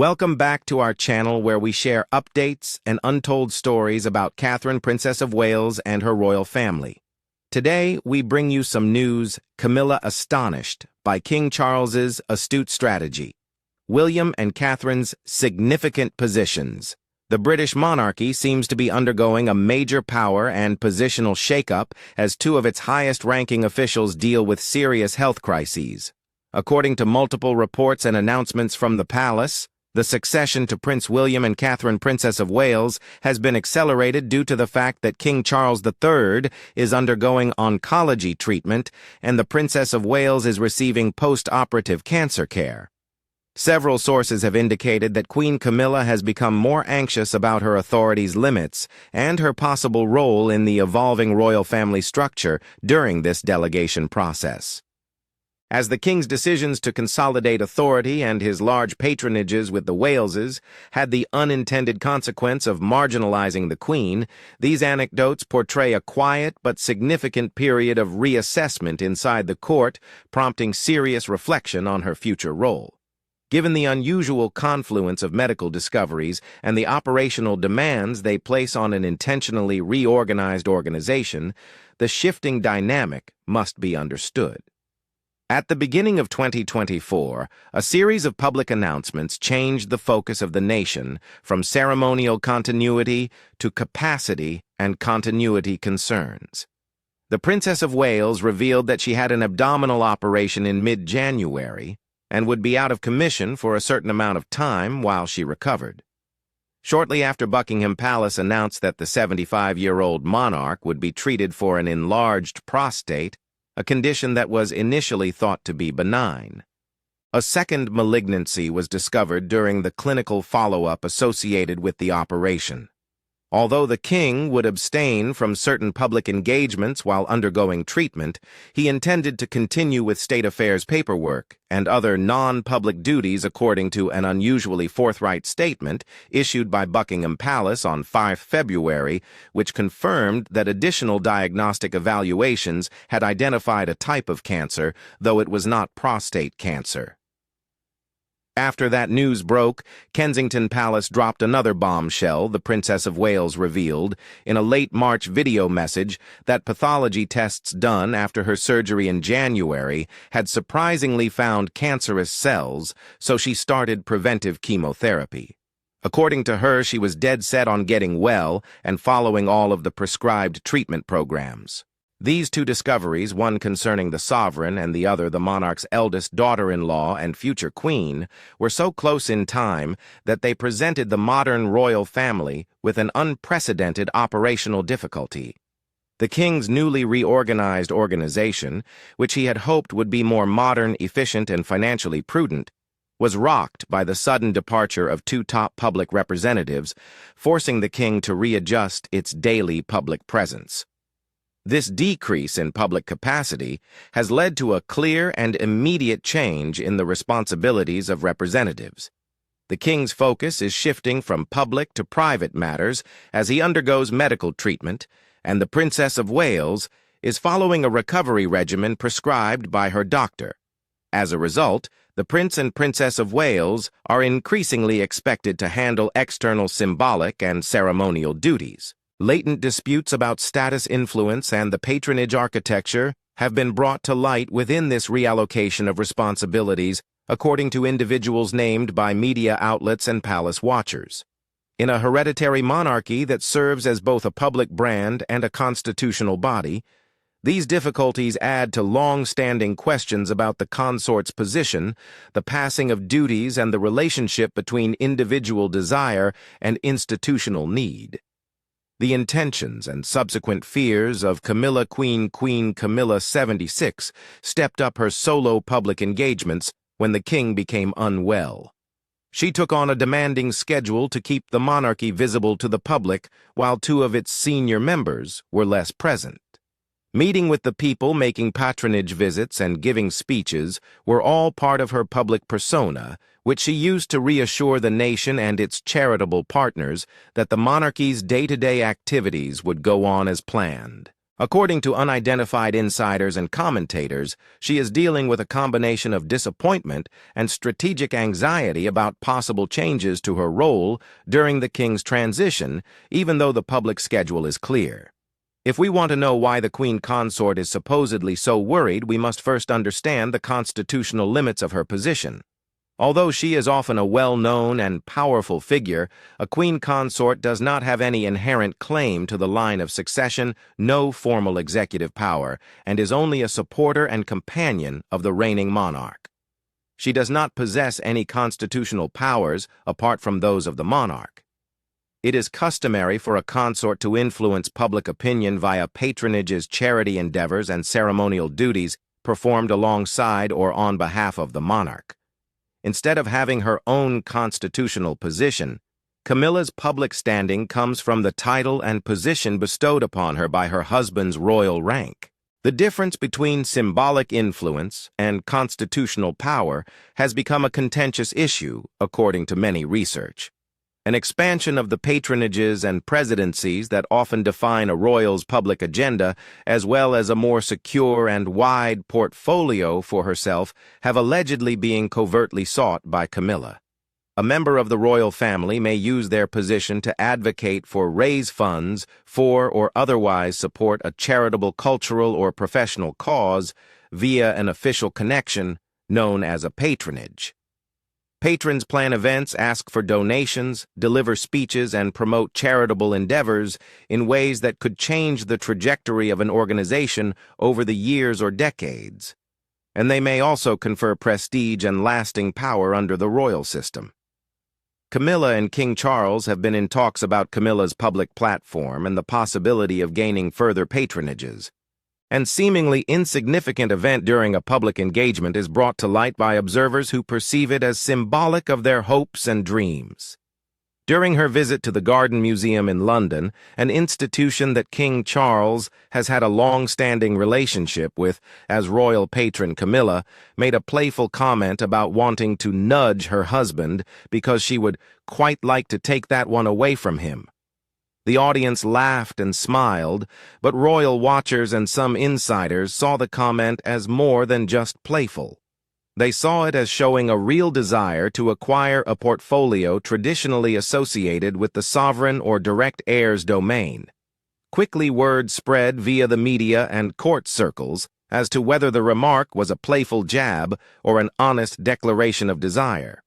Welcome back to our channel where we share updates and untold stories about Catherine, Princess of Wales, and her royal family. Today, we bring you some news, Camilla Astonished, by King Charles's Astute strategy. William and Catherine's significant positions. The British monarchy seems to be undergoing a major power and positional shakeup as two of its highest-ranking officials deal with serious health crises. According to multiple reports and announcements from the palace, the succession to Prince William and Catherine, Princess of Wales, has been accelerated due to the fact that King Charles III is undergoing oncology treatment and the Princess of Wales is receiving post-operative cancer care. Several sources have indicated that Queen Camilla has become more anxious about her authority's limits and her possible role in the evolving royal family structure during this delegation process. As the king's decisions to consolidate authority and his large patronages with the Waleses had the unintended consequence of marginalizing the queen, these anecdotes portray a quiet but significant period of reassessment inside the court, prompting serious reflection on her future role. Given the unusual confluence of medical discoveries and the operational demands they place on an intentionally reorganized organization, the shifting dynamic must be understood. At the beginning of 2024, a series of public announcements changed the focus of the nation from ceremonial continuity to capacity and continuity concerns. The Princess of Wales revealed that she had an abdominal operation in mid-January and would be out of commission for a certain amount of time while she recovered. Shortly after Buckingham Palace announced that the 75-year-old monarch would be treated for an enlarged prostate, a condition that was initially thought to be benign. A second malignancy was discovered during the clinical follow-up associated with the operation. Although the king would abstain from certain public engagements while undergoing treatment, he intended to continue with state affairs paperwork and other non-public duties according to an unusually forthright statement issued by Buckingham Palace on 5 February, which confirmed that additional diagnostic evaluations had identified a type of cancer, though it was not prostate cancer. After that news broke, Kensington Palace dropped another bombshell, the Princess of Wales revealed, in a late March video message that pathology tests done after her surgery in January had surprisingly found cancerous cells, so she started preventive chemotherapy. According to her, she was dead set on getting well and following all of the prescribed treatment programs. These two discoveries, one concerning the sovereign and the other the monarch's eldest daughter-in-law and future queen, were so close in time that they presented the modern royal family with an unprecedented operational difficulty. The king's newly reorganized organization, which he had hoped would be more modern, efficient, and financially prudent, was rocked by the sudden departure of two top public representatives, forcing the king to readjust its daily public presence. This decrease in public capacity has led to a clear and immediate change in the responsibilities of representatives. The king's focus is shifting from public to private matters as he undergoes medical treatment, and the Princess of Wales is following a recovery regimen prescribed by her doctor. As a result, the Prince and Princess of Wales are increasingly expected to handle external symbolic and ceremonial duties. Latent disputes about status influence and the patronage architecture have been brought to light within this reallocation of responsibilities, according to individuals named by media outlets and palace watchers. In a hereditary monarchy that serves as both a public brand and a constitutional body, these difficulties add to long-standing questions about the consort's position, the passing of duties, and the relationship between individual desire and institutional need. The intentions and subsequent fears of Queen Camilla 76 stepped up her solo public engagements when the king became unwell. She took on a demanding schedule to keep the monarchy visible to the public, while two of its senior members were less present. Meeting with the people, making patronage visits, and giving speeches were all part of her public persona, which she used to reassure the nation and its charitable partners that the monarchy's day-to-day activities would go on as planned. According to unidentified insiders and commentators, she is dealing with a combination of disappointment and strategic anxiety about possible changes to her role during the king's transition, even though the public schedule is clear. If we want to know why the queen consort is supposedly so worried, we must first understand the constitutional limits of her position. Although she is often a well-known and powerful figure, a queen consort does not have any inherent claim to the line of succession, no formal executive power, and is only a supporter and companion of the reigning monarch. She does not possess any constitutional powers apart from those of the monarch. It is customary for a consort to influence public opinion via patronages, charity endeavors, and ceremonial duties performed alongside or on behalf of the monarch. Instead of having her own constitutional position, Camilla's public standing comes from the title and position bestowed upon her by her husband's royal rank. The difference between symbolic influence and constitutional power has become a contentious issue, according to many research. An expansion of the patronages and presidencies that often define a royal's public agenda, as well as a more secure and wide portfolio for herself, have allegedly been covertly sought by Camilla. A member of the royal family may use their position to advocate for raise funds for or otherwise support a charitable, cultural, or professional cause via an official connection known as a patronage. Patrons plan events, ask for donations, deliver speeches, and promote charitable endeavors in ways that could change the trajectory of an organization over the years or decades. And they may also confer prestige and lasting power under the royal system. Camilla and King Charles have been in talks about Camilla's public platform and the possibility of gaining further patronages. An seemingly insignificant event during a public engagement is brought to light by observers who perceive it as symbolic of their hopes and dreams. During her visit to the Garden Museum in London, an institution that King Charles has had a long-standing relationship with as royal patron, Camilla made a playful comment about wanting to nudge her husband because she would quite like to take that one away from him. The audience laughed and smiled, but royal watchers and some insiders saw the comment as more than just playful. They saw it as showing a real desire to acquire a portfolio traditionally associated with the sovereign or direct heir's domain. Quickly word spread via the media and court circles as to whether the remark was a playful jab or an honest declaration of desire.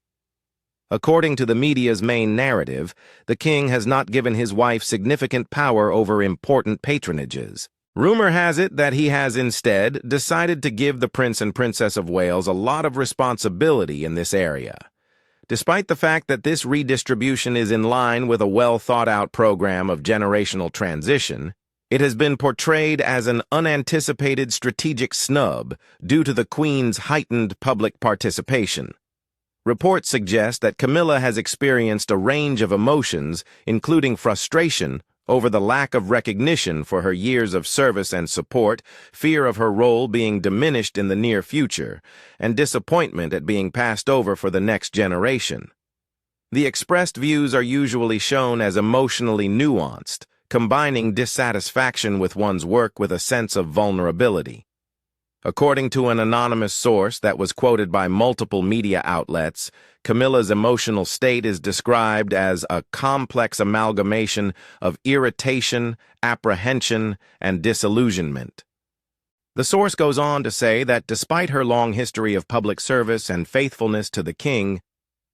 According to the media's main narrative, the king has not given his wife significant power over important patronages. Rumor has it that he has instead decided to give the Prince and Princess of Wales a lot of responsibility in this area. Despite the fact that this redistribution is in line with a well-thought-out program of generational transition, it has been portrayed as an unanticipated strategic snub due to the Queen's heightened public participation. Reports suggest that Camilla has experienced a range of emotions, including frustration over the lack of recognition for her years of service and support, fear of her role being diminished in the near future, and disappointment at being passed over for the next generation. The expressed views are usually shown as emotionally nuanced, combining dissatisfaction with one's work with a sense of vulnerability. According to an anonymous source that was quoted by multiple media outlets, Camilla's emotional state is described as a complex amalgamation of irritation, apprehension, and disillusionment. The source goes on to say that despite her long history of public service and faithfulness to the king,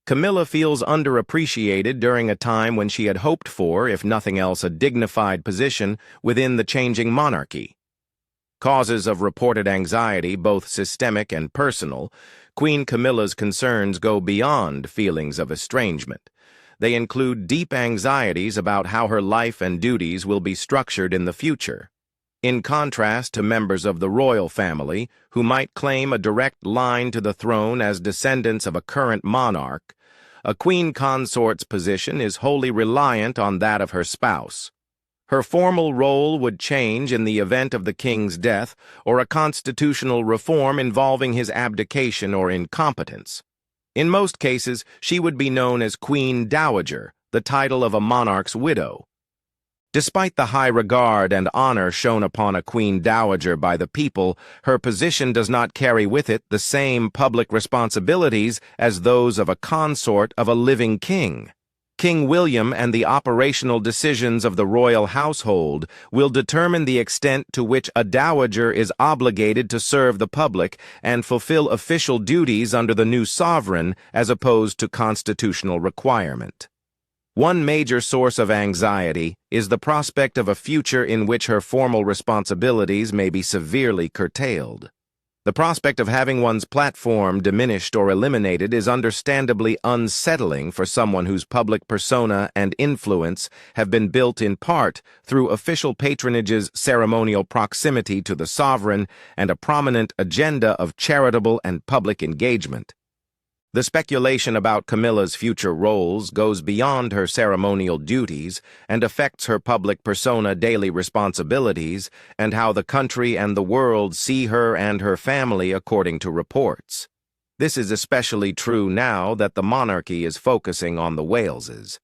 Camilla feels underappreciated during a time when she had hoped for, if nothing else, a dignified position within the changing monarchy. Causes of reported anxiety, both systemic and personal, Queen Camilla's concerns go beyond feelings of estrangement. They include deep anxieties about how her life and duties will be structured in the future. In contrast to members of the royal family, who might claim a direct line to the throne as descendants of a current monarch, a queen consort's position is wholly reliant on that of her spouse. Her formal role would change in the event of the king's death or a constitutional reform involving his abdication or incompetence. In most cases, she would be known as Queen Dowager, the title of a monarch's widow. Despite the high regard and honor shown upon a queen dowager by the people, her position does not carry with it the same public responsibilities as those of a consort of a living king. King William and the operational decisions of the royal household will determine the extent to which a dowager is obligated to serve the public and fulfill official duties under the new sovereign as opposed to constitutional requirement. One major source of anxiety is the prospect of a future in which her formal responsibilities may be severely curtailed. The prospect of having one's platform diminished or eliminated is understandably unsettling for someone whose public persona and influence have been built in part through official patronage's ceremonial proximity to the sovereign and a prominent agenda of charitable and public engagement. The speculation about Camilla's future roles goes beyond her ceremonial duties and affects her public persona daily responsibilities and how the country and the world see her and her family according to reports. This is especially true now that the monarchy is focusing on the Waleses.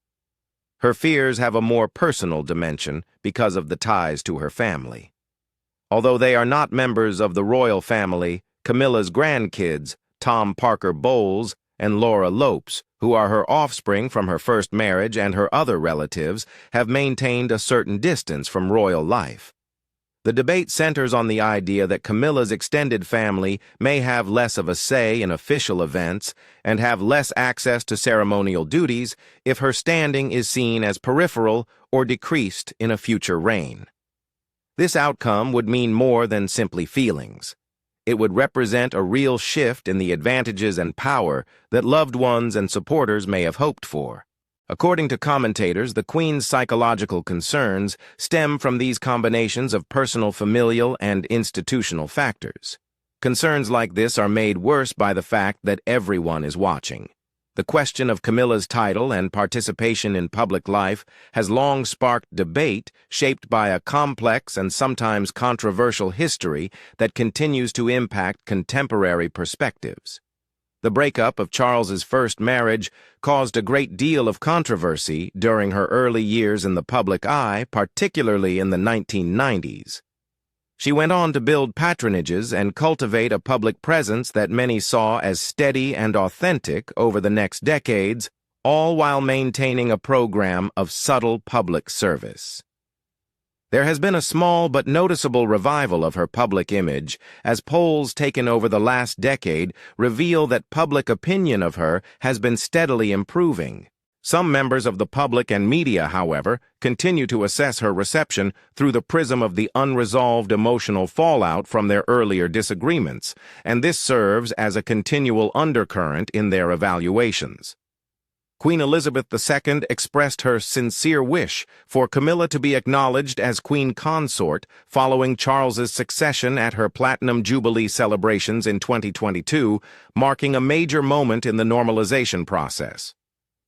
Her fears have a more personal dimension because of the ties to her family. Although they are not members of the royal family, Camilla's grandkids, Tom Parker Bowles and Laura Lopes, who are her offspring from her first marriage and her other relatives, have maintained a certain distance from royal life. The debate centers on the idea that Camilla's extended family may have less of a say in official events and have less access to ceremonial duties if her standing is seen as peripheral or decreased in a future reign. This outcome would mean more than simply feelings. It would represent a real shift in the advantages and power that loved ones and supporters may have hoped for. According to commentators, the Queen's psychological concerns stem from these combinations of personal, familial, and institutional factors. Concerns like this are made worse by the fact that everyone is watching. The question of Camilla's title and participation in public life has long sparked debate shaped by a complex and sometimes controversial history that continues to impact contemporary perspectives. The breakup of Charles's first marriage caused a great deal of controversy during her early years in the public eye, particularly in the 1990s. She went on to build patronages and cultivate a public presence that many saw as steady and authentic over the next decades, all while maintaining a program of subtle public service. There has been a small but noticeable revival of her public image as polls taken over the last decade reveal that public opinion of her has been steadily improving. Some members of the public and media, however, continue to assess her reception through the prism of the unresolved emotional fallout from their earlier disagreements, and this serves as a continual undercurrent in their evaluations. Queen Elizabeth II expressed her sincere wish for Camilla to be acknowledged as Queen Consort following Charles's succession at her Platinum Jubilee celebrations in 2022, marking a major moment in the normalization process.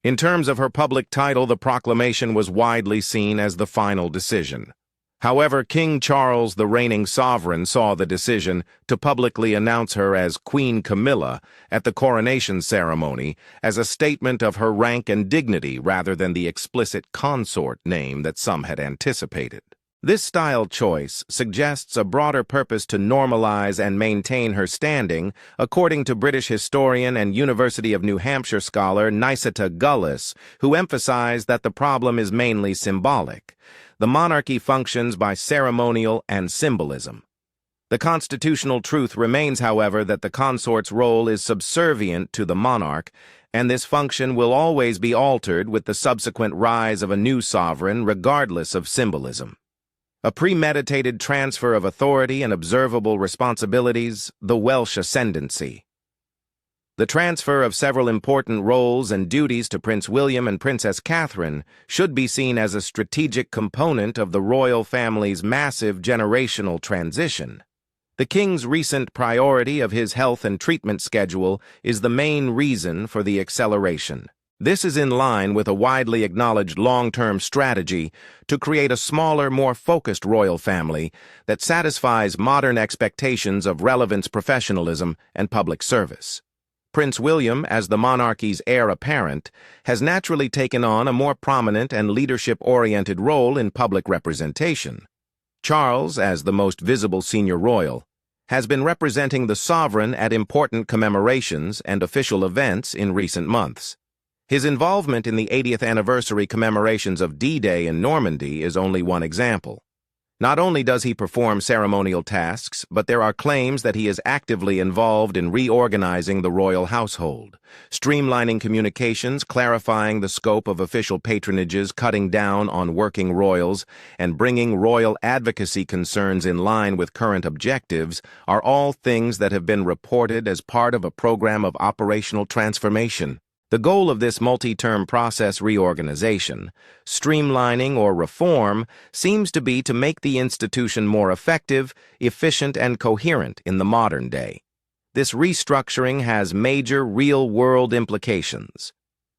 In terms of her public title, the proclamation was widely seen as the final decision. However, King Charles, the reigning sovereign, saw the decision to publicly announce her as Queen Camilla at the coronation ceremony as a statement of her rank and dignity rather than the explicit consort name that some had anticipated. This style choice suggests a broader purpose to normalize and maintain her standing, according to British historian and University of New Hampshire scholar Niceta Gullis, who emphasized that the problem is mainly symbolic. The monarchy functions by ceremonial and symbolism. The constitutional truth remains, however, that the consort's role is subservient to the monarch, and this function will always be altered with the subsequent rise of a new sovereign regardless of symbolism. A premeditated transfer of authority and observable responsibilities, the Welsh ascendancy. The transfer of several important roles and duties to Prince William and Princess Catherine should be seen as a strategic component of the royal family's massive generational transition. The king's recent priority of his health and treatment schedule is the main reason for the acceleration. This is in line with a widely acknowledged long-term strategy to create a smaller, more focused royal family that satisfies modern expectations of relevance, professionalism, and public service. Prince William, as the monarchy's heir apparent, has naturally taken on a more prominent and leadership-oriented role in public representation. Charles, as the most visible senior royal, has been representing the sovereign at important commemorations and official events in recent months. His involvement in the 80th anniversary commemorations of D-Day in Normandy is only one example. Not only does he perform ceremonial tasks, but there are claims that he is actively involved in reorganizing the royal household, streamlining communications, clarifying the scope of official patronages, cutting down on working royals, and bringing royal advocacy concerns in line with current objectives are all things that have been reported as part of a program of operational transformation. The goal of this multi-term process reorganization, streamlining or reform, seems to be to make the institution more effective, efficient, and coherent in the modern day. This restructuring has major real-world implications.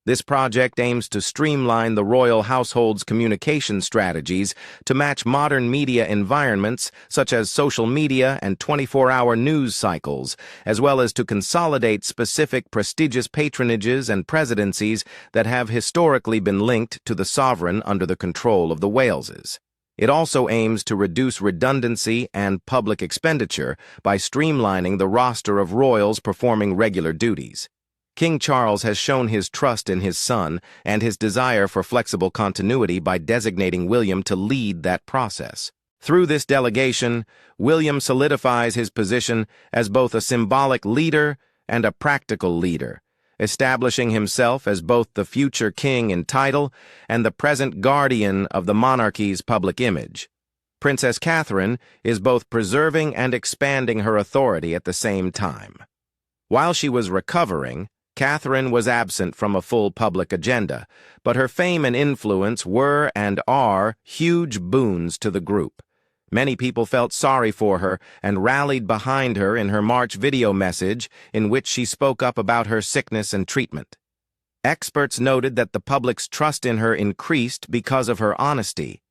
This project aims to streamline the royal household's communication strategies to match modern media environments such as social media and 24-hour news cycles, as well as to consolidate specific prestigious patronages and presidencies that have historically been linked to the sovereign under the control of the Waleses. It also aims to reduce redundancy and public expenditure by streamlining the roster of royals performing regular duties. King Charles has shown his trust in his son and his desire for flexible continuity by designating William to lead that process. Through this delegation, William solidifies his position as both a symbolic leader and a practical leader, establishing himself as both the future king in title and the present guardian of the monarchy's public image. Princess Catherine is both preserving and expanding her authority at the same time. While she was recovering, Catherine was absent from a full public agenda, but her fame and influence were and are huge boons to the group. Many people felt sorry for her and rallied behind her in her March video message in which she spoke up about her sickness and treatment. Experts noted that the public's trust in her increased because of her honesty.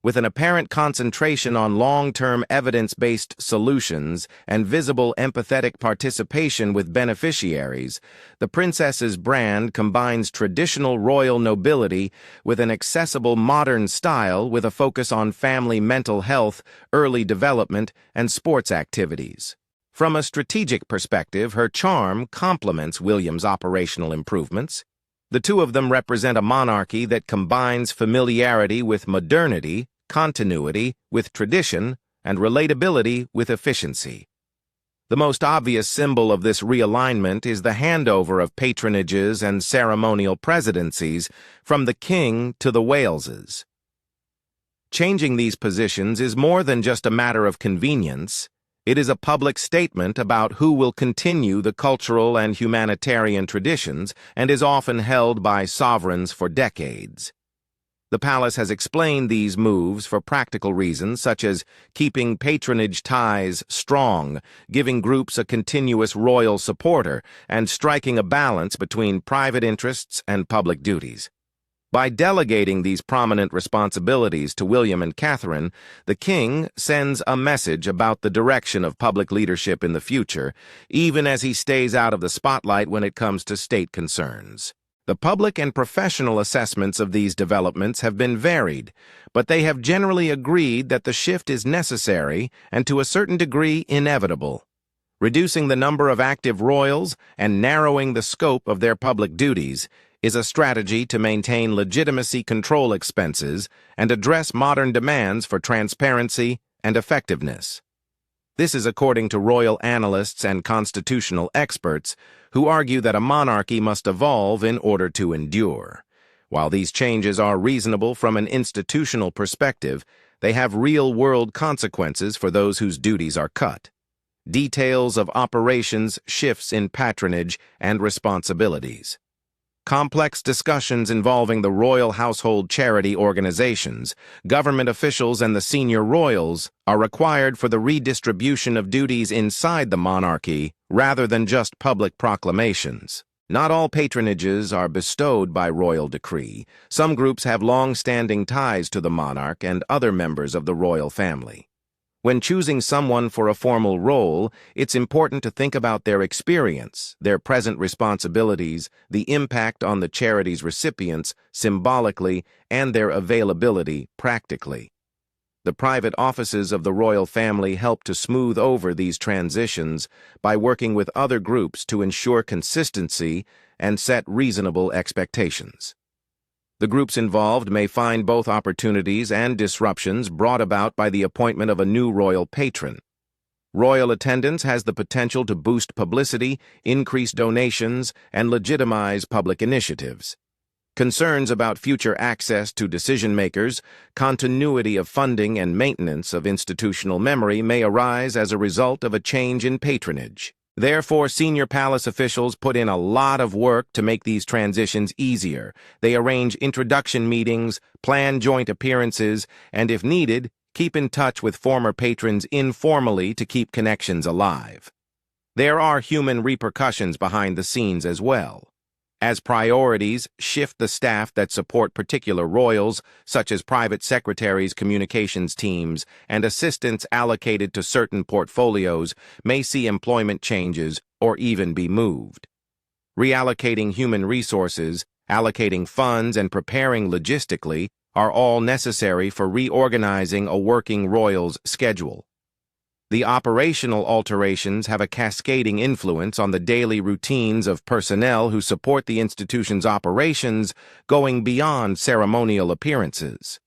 With an apparent concentration on long-term evidence-based solutions and visible empathetic participation with beneficiaries, the princess's brand combines traditional royal nobility with an accessible modern style with a focus on family mental health, early development, and sports activities. From a strategic perspective, her charm complements William's operational improvements. The two of them represent a monarchy that combines familiarity with modernity, continuity with tradition, and relatability with efficiency. The most obvious symbol of this realignment is the handover of patronages and ceremonial presidencies from the king to the Waleses. Changing these positions is more than just a matter of convenience. It is a public statement about who will continue the cultural and humanitarian traditions and is often held by sovereigns for decades. The palace has explained these moves for practical reasons such as keeping patronage ties strong, giving groups a continuous royal supporter, and striking a balance between private interests and public duties. By delegating these prominent responsibilities to William and Catherine, the king sends a message about the direction of public leadership in the future, even as he stays out of the spotlight when it comes to state concerns. The public and professional assessments of these developments have been varied, but they have generally agreed that the shift is necessary and to a certain degree inevitable. Reducing the number of active royals and narrowing the scope of their public duties is a strategy to maintain legitimacy control expenses and address modern demands for transparency and effectiveness. This is according to royal analysts and constitutional experts who argue that a monarchy must evolve in order to endure. While these changes are reasonable from an institutional perspective, they have real-world consequences for those whose duties are cut. Details of operations, shifts in patronage, and responsibilities. Complex discussions involving the royal household charity organizations, government officials, and the senior royals are required for the redistribution of duties inside the monarchy rather than just public proclamations. Not all patronages are bestowed by royal decree. Some groups have long-standing ties to the monarch and other members of the royal family. When choosing someone for a formal role, it's important to think about their experience, their present responsibilities, the impact on the charity's recipients, symbolically, and their availability, practically. The private offices of the royal family help to smooth over these transitions by working with other groups to ensure consistency and set reasonable expectations. The groups involved may find both opportunities and disruptions brought about by the appointment of a new royal patron. Royal attendance has the potential to boost publicity, increase donations, and legitimize public initiatives. Concerns about future access to decision-makers, continuity of funding, and maintenance of institutional memory may arise as a result of a change in patronage. Therefore, senior palace officials put in a lot of work to make these transitions easier. They arrange introduction meetings, plan joint appearances, and if needed, keep in touch with former patrons informally to keep connections alive. There are human repercussions behind the scenes as well. As priorities shift, the staff that support particular royals, such as private secretaries, communications teams, and assistants allocated to certain portfolios, may see employment changes or even be moved. Reallocating human resources, allocating funds, and preparing logistically are all necessary for reorganizing a working royal's schedule. The operational alterations have a cascading influence on the daily routines of personnel who support the institution's operations, going beyond ceremonial appearances.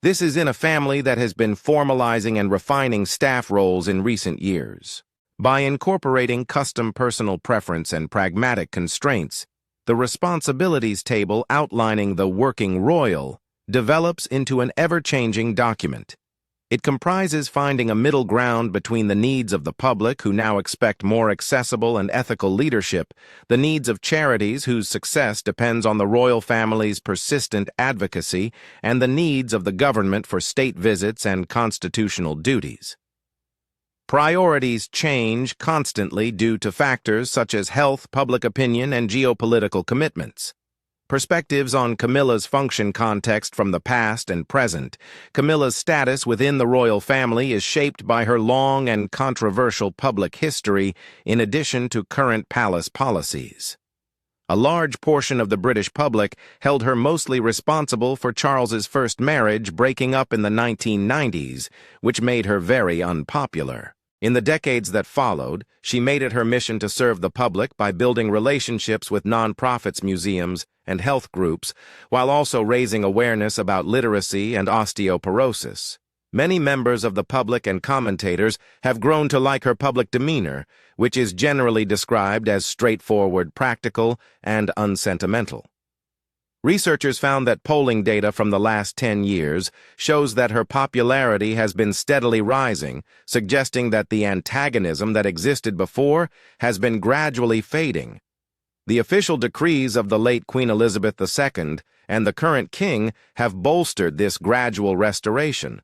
This is in a family that has been formalizing and refining staff roles in recent years. By incorporating custom personal preference and pragmatic constraints, the responsibilities table outlining the working royal develops into an ever-changing document. It comprises finding a middle ground between the needs of the public, who now expect more accessible and ethical leadership, the needs of charities whose success depends on the royal family's persistent advocacy, and the needs of the government for state visits and constitutional duties. Priorities change constantly due to factors such as health, public opinion, and geopolitical commitments. Perspectives on Camilla's function context from the past and present. Camilla's status within the royal family is shaped by her long and controversial public history, in addition to current palace policies. A large portion of the British public held her mostly responsible for Charles's first marriage breaking up in the 1990s, which made her very unpopular. In the decades that followed, she made it her mission to serve the public by building relationships with nonprofits, museums, and health groups, while also raising awareness about literacy and osteoporosis. Many members of the public and commentators have grown to like her public demeanor, which is generally described as straightforward, practical, and unsentimental. Researchers found that polling data from the last 10 years shows that her popularity has been steadily rising, suggesting that the antagonism that existed before has been gradually fading. The official decrees of the late Queen Elizabeth II and the current king have bolstered this gradual restoration.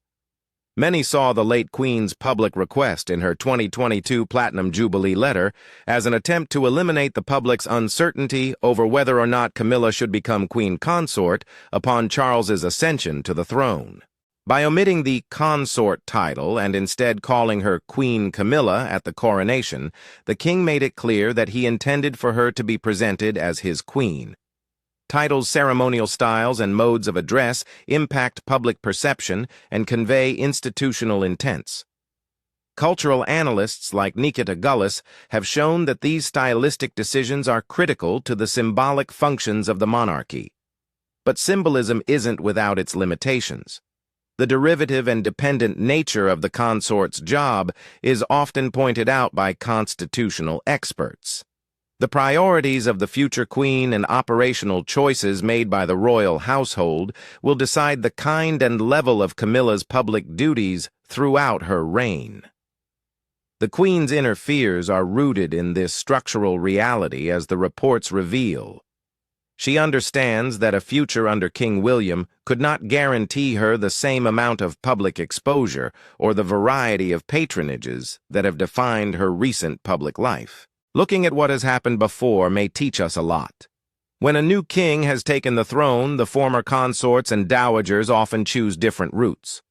Many saw the late Queen's public request in her 2022 Platinum Jubilee letter as an attempt to eliminate the public's uncertainty over whether or not Camilla should become Queen Consort upon Charles's ascension to the throne. By omitting the consort title and instead calling her Queen Camilla at the coronation, the king made it clear that he intended for her to be presented as his queen. Titles, ceremonial styles, and modes of address impact public perception and convey institutional intents. Cultural analysts like Nikita Gullis have shown that these stylistic decisions are critical to the symbolic functions of the monarchy. But symbolism isn't without its limitations. The derivative and dependent nature of the consort's job is often pointed out by constitutional experts. The priorities of the future queen and operational choices made by the royal household will decide the kind and level of Camilla's public duties throughout her reign. The queen's inner fears are rooted in this structural reality, as the reports reveal. She understands that a future under King William could not guarantee her the same amount of public exposure or the variety of patronages that have defined her recent public life. Looking at what has happened before may teach us a lot. When a new king has taken the throne, the former consorts and dowagers often choose different routes.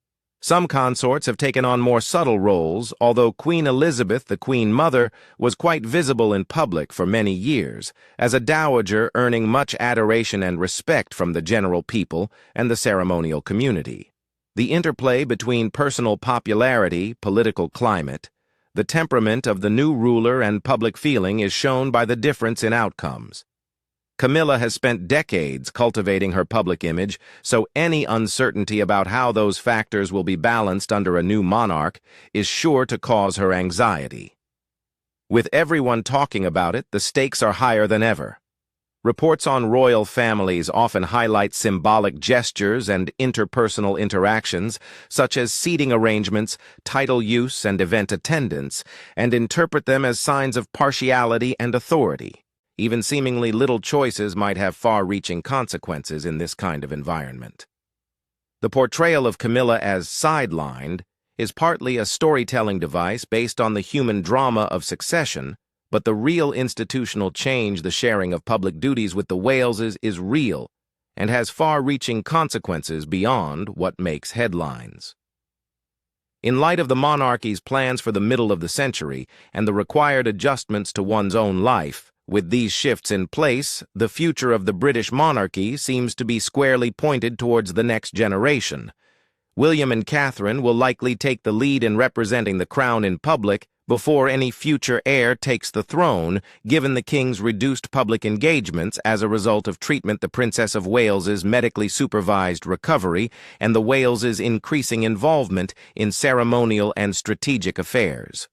Some consorts have taken on more subtle roles, although Queen Elizabeth, the Queen Mother, was quite visible in public for many years, as a dowager earning much adoration and respect from the general people and the ceremonial community. The interplay between personal popularity, political climate, the temperament of the new ruler and public feeling is shown by the difference in outcomes. Camilla has spent decades cultivating her public image, so any uncertainty about how those factors will be balanced under a new monarch is sure to cause her anxiety. With everyone talking about it, the stakes are higher than ever. Reports on royal families often highlight symbolic gestures and interpersonal interactions, such as seating arrangements, title use, and event attendance, and interpret them as signs of partiality and authority. Even seemingly little choices might have far-reaching consequences in this kind of environment. The portrayal of Camilla as sidelined is partly a storytelling device based on the human drama of succession, but the real institutional change, the sharing of public duties with the Waleses, is real and has far-reaching consequences beyond what makes headlines. In light of the monarchy's plans for the middle of the century and the required adjustments to one's own life, with these shifts in place, the future of the British monarchy seems to be squarely pointed towards the next generation. William and Catherine will likely take the lead in representing the crown in public before any future heir takes the throne, given the king's reduced public engagements as a result of treatment the Princess of Wales's medically supervised recovery and the Wales's increasing involvement in ceremonial and strategic affairs.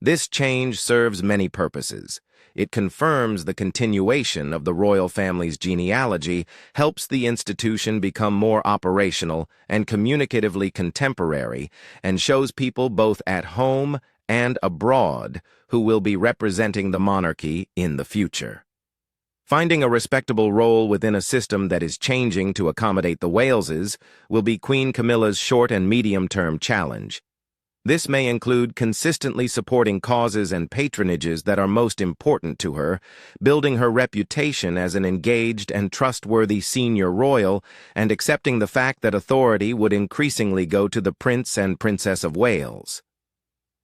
This change serves many purposes. It confirms the continuation of the royal family's genealogy, helps the institution become more operational and communicatively contemporary, and shows people both at home and abroad who will be representing the monarchy in the future. Finding a respectable role within a system that is changing to accommodate the Waleses will be Queen Camilla's short and medium-term challenge. This may include consistently supporting causes and patronages that are most important to her, building her reputation as an engaged and trustworthy senior royal, and accepting the fact that authority would increasingly go to the Prince and Princess of Wales.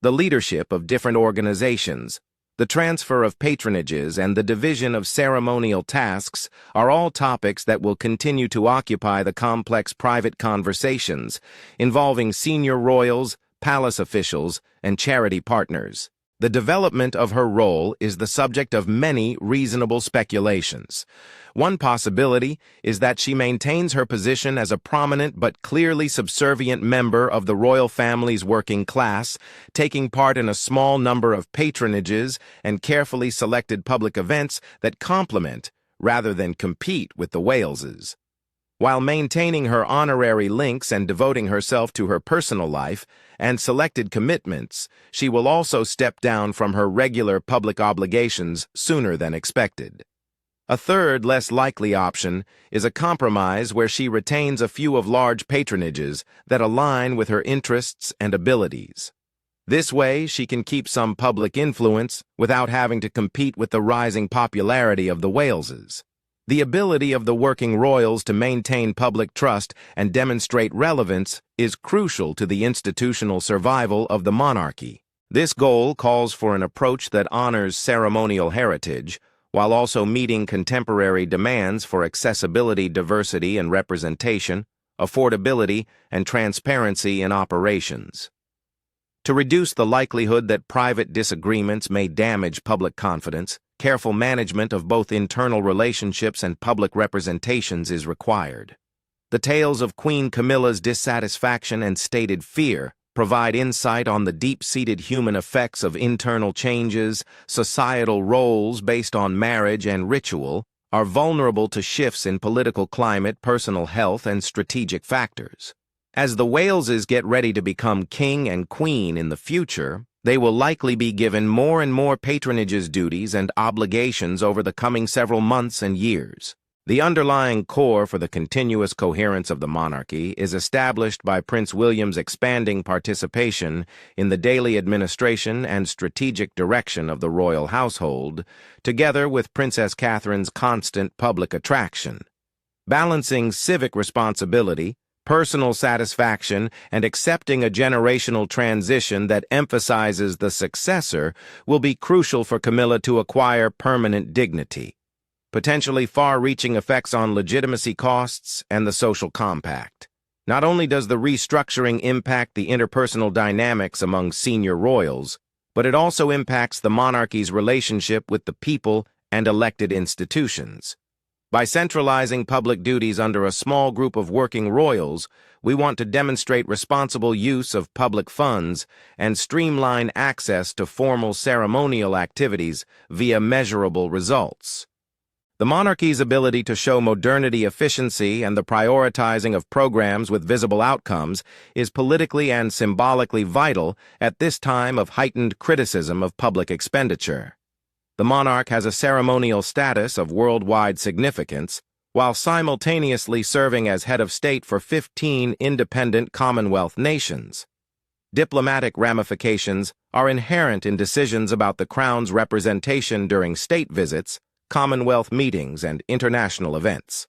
The leadership of different organizations, the transfer of patronages, and the division of ceremonial tasks are all topics that will continue to occupy the complex private conversations involving senior royals, palace officials, and charity partners. The development of her role is the subject of many reasonable speculations. One possibility is that she maintains her position as a prominent but clearly subservient member of the royal family's working class, taking part in a small number of patronages and carefully selected public events that complement rather than compete with the Waleses. While maintaining her honorary links and devoting herself to her personal life and selected commitments, she will also step down from her regular public obligations sooner than expected. A third, less likely option is a compromise where she retains a few of large patronages that align with her interests and abilities. This way, she can keep some public influence without having to compete with the rising popularity of the Waleses. The ability of the working royals to maintain public trust and demonstrate relevance is crucial to the institutional survival of the monarchy. This goal calls for an approach that honors ceremonial heritage, while also meeting contemporary demands for accessibility, diversity, and representation, affordability, and transparency in operations. To reduce the likelihood that private disagreements may damage public confidence, careful management of both internal relationships and public representations is required. The tales of Queen Camilla's dissatisfaction and stated fear provide insight on the deep-seated human effects of internal changes. Societal roles based on marriage and ritual are vulnerable to shifts in political climate, personal health, and strategic factors. As the Waleses get ready to become king and queen in the future, they will likely be given more and more patronages, duties, and obligations over the coming several months and years. The underlying core for the continuous coherence of the monarchy is established by Prince William's expanding participation in the daily administration and strategic direction of the royal household, together with Princess Catherine's constant public attraction. Balancing civic responsibility, personal satisfaction, and accepting a generational transition that emphasizes the successor will be crucial for Camilla to acquire permanent dignity. Potentially far-reaching effects on legitimacy costs and the social compact. Not only does the restructuring impact the interpersonal dynamics among senior royals, but it also impacts the monarchy's relationship with the people and elected institutions. By centralizing public duties under a small group of working royals, we want to demonstrate responsible use of public funds and streamline access to formal ceremonial activities via measurable results. The monarchy's ability to show modernity efficiency and the prioritizing of programs with visible outcomes is politically and symbolically vital at this time of heightened criticism of public expenditure. The monarch has a ceremonial status of worldwide significance, while simultaneously serving as head of state for 15 independent Commonwealth nations. Diplomatic ramifications are inherent in decisions about the Crown's representation during state visits, Commonwealth meetings, and international events.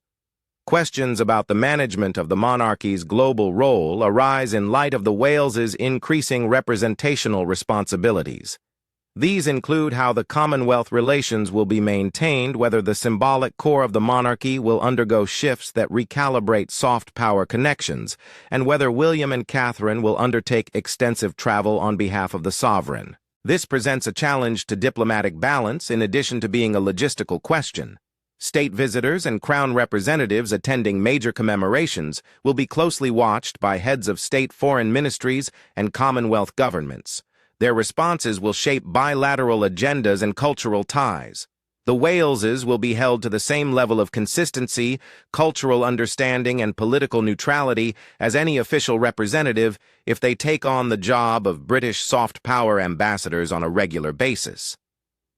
Questions about the management of the monarchy's global role arise in light of the Wales's increasing representational responsibilities. These include how the Commonwealth relations will be maintained, whether the symbolic core of the monarchy will undergo shifts that recalibrate soft power connections, and whether William and Catherine will undertake extensive travel on behalf of the sovereign. This presents a challenge to diplomatic balance in addition to being a logistical question. State visitors and Crown representatives attending major commemorations will be closely watched by heads of state foreign ministries and Commonwealth governments. Their responses will shape bilateral agendas and cultural ties. The Waleses will be held to the same level of consistency, cultural understanding, and political neutrality as any official representative if they take on the job of British soft power ambassadors on a regular basis.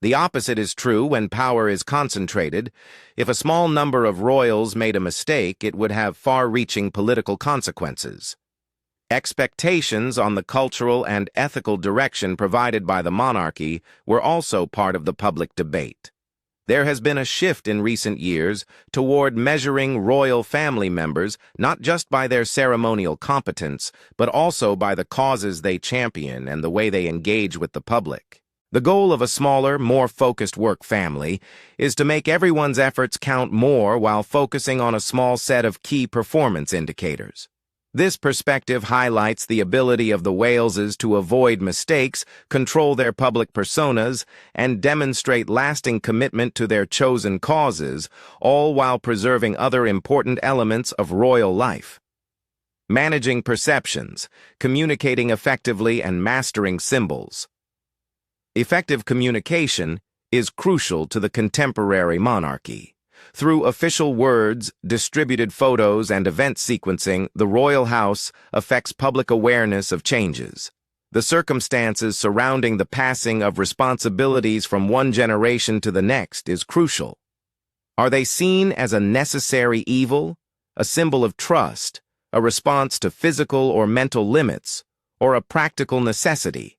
The opposite is true when power is concentrated. If a small number of royals made a mistake, it would have far-reaching political consequences. Expectations on the cultural and ethical direction provided by the monarchy were also part of the public debate. There has been a shift in recent years toward measuring royal family members not just by their ceremonial competence, but also by the causes they champion and the way they engage with the public. The goal of a smaller, more focused work family is to make everyone's efforts count more while focusing on a small set of key performance indicators. This perspective highlights the ability of the Waleses to avoid mistakes, control their public personas, and demonstrate lasting commitment to their chosen causes, all while preserving other important elements of royal life. Managing perceptions, communicating effectively, and mastering symbols. Effective communication is crucial to the contemporary monarchy. Through official words, distributed photos, and event sequencing, the royal house affects public awareness of changes. The circumstances surrounding the passing of responsibilities from one generation to the next is crucial. Are they seen as a necessary evil, a symbol of trust, a response to physical or mental limits, or a practical necessity?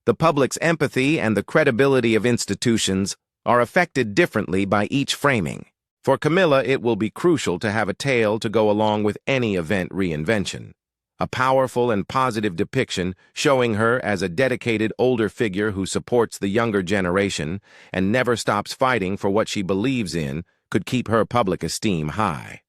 The public's empathy and the credibility of institutions are affected differently by each framing. For Camilla, it will be crucial to have a tale to go along with any event reinvention. A powerful and positive depiction showing her as a dedicated older figure who supports the younger generation and never stops fighting for what she believes in could keep her public esteem high.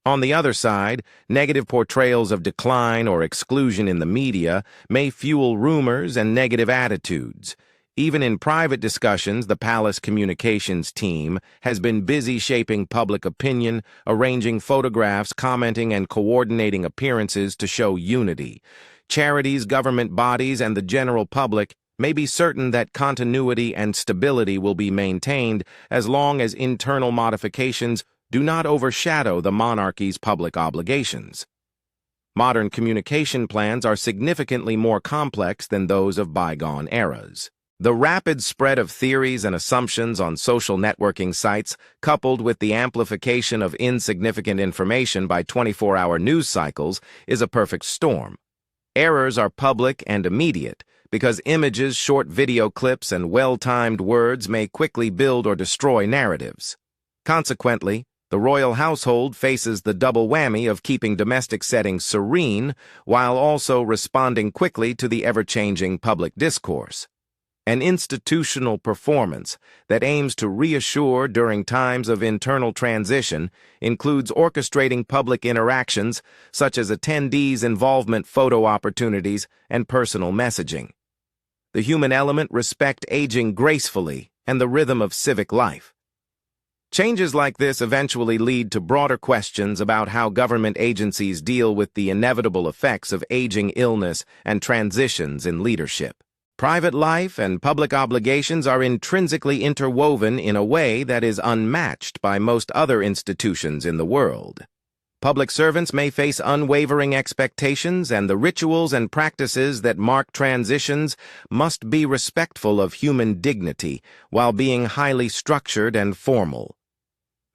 On the other side, negative portrayals of decline or exclusion in the media may fuel rumors and negative attitudes. Even in private discussions, the palace communications team has been busy shaping public opinion, arranging photographs, commenting, and coordinating appearances to show unity. Charities, government bodies, and the general public may be certain that continuity and stability will be maintained as long as internal modifications do not overshadow the monarchy's public obligations. Modern communication plans are significantly more complex than those of bygone eras. The rapid spread of theories and assumptions on social networking sites, coupled with the amplification of insignificant information by 24-hour news cycles, is a perfect storm. Errors are public and immediate, because images, short video clips, and well-timed words may quickly build or destroy narratives. Consequently, The royal household faces the double whammy of keeping domestic settings serene while also responding quickly to the ever-changing public discourse. An institutional performance that aims to reassure during times of internal transition includes orchestrating public interactions such as attendees' involvement, photo opportunities, and personal messaging. The human element respects aging gracefully and the rhythm of civic life. Changes like this eventually lead to broader questions about how government agencies deal with the inevitable effects of aging, illness, and transitions in leadership. Private life and public obligations are intrinsically interwoven in a way that is unmatched by most other institutions in the world. Public servants may face unwavering expectations, and the rituals and practices that mark transitions must be respectful of human dignity while being highly structured and formal.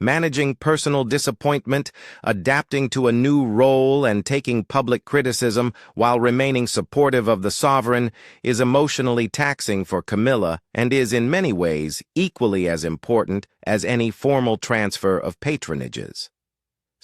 Managing personal disappointment, adapting to a new role, and taking public criticism while remaining supportive of the sovereign is emotionally taxing for Camilla and is in many ways equally as important as any formal transfer of patronages.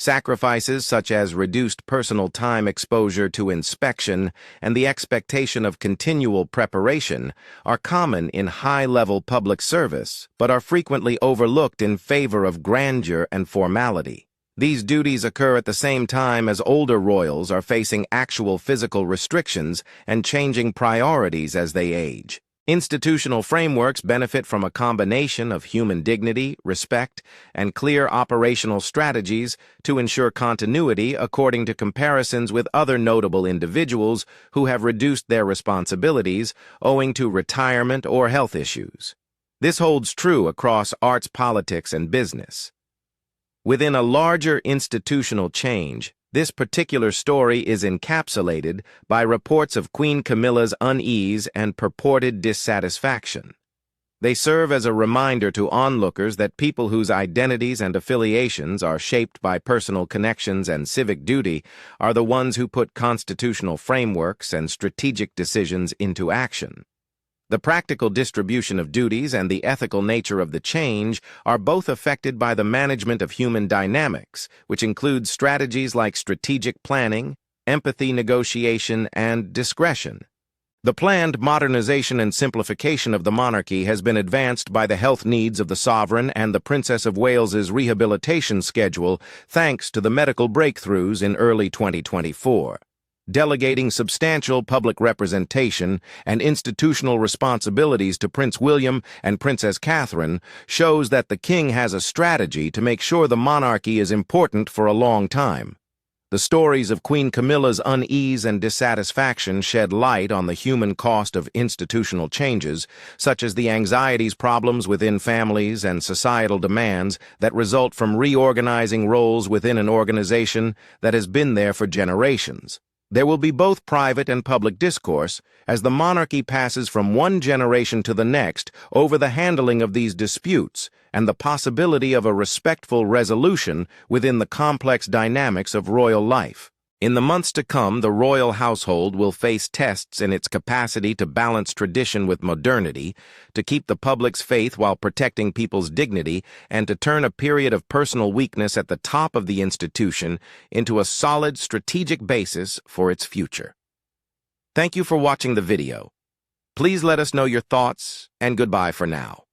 Sacrifices such as reduced personal time exposure to inspection and the expectation of continual preparation are common in high-level public service, but are frequently overlooked in favor of grandeur and formality. These duties occur at the same time as older royals are facing actual physical restrictions and changing priorities as they age. Institutional frameworks benefit from a combination of human dignity, respect, and clear operational strategies to ensure continuity according to comparisons with other notable individuals who have reduced their responsibilities owing to retirement or health issues. This holds true across arts, politics, and business. Within a larger institutional change, this particular story is encapsulated by reports of Queen Camilla's unease and purported dissatisfaction. They serve as a reminder to onlookers that people whose identities and affiliations are shaped by personal connections and civic duty are the ones who put constitutional frameworks and strategic decisions into action. The practical distribution of duties and the ethical nature of the change are both affected by the management of human dynamics, which includes strategies like strategic planning, empathy negotiation, and discretion. The planned modernization and simplification of the monarchy has been advanced by the health needs of the sovereign and the Princess of Wales's rehabilitation schedule thanks to the medical breakthroughs in early 2024. Delegating substantial public representation and institutional responsibilities to Prince William and Princess Catherine shows that the king has a strategy to make sure the monarchy is important for a long time. The stories of Queen Camilla's unease and dissatisfaction shed light on the human cost of institutional changes, such as the anxieties, problems within families, and societal demands that result from reorganizing roles within an organization that has been there for generations. There will be both private and public discourse as the monarchy passes from one generation to the next over the handling of these disputes and the possibility of a respectful resolution within the complex dynamics of royal life. In the months to come, the royal household will face tests in its capacity to balance tradition with modernity, to keep the public's faith while protecting people's dignity, and to turn a period of personal weakness at the top of the institution into a solid strategic basis for its future. Thank you for watching the video. Please let us know your thoughts, and goodbye for now.